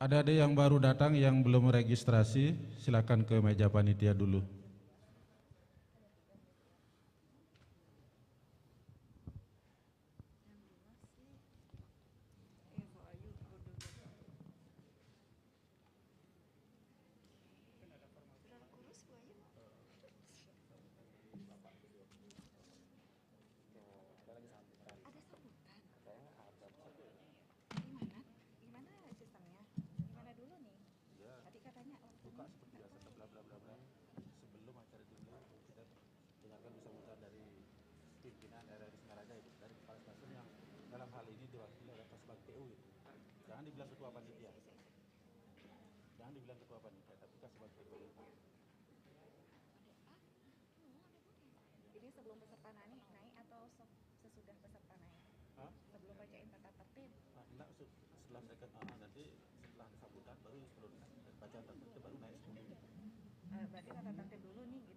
Ada yang baru datang yang belum registrasi, silakan ke meja panitia dulu. Ini sebelum peserta naik atau sesudah peserta naik? Sebelum bacain tata tertib? Enggak, setelah mereka nanti setelah sambutan baru sebelum bacaan tata tertib baru naik sebelum. Berarti tata tertib dulu nih gitu.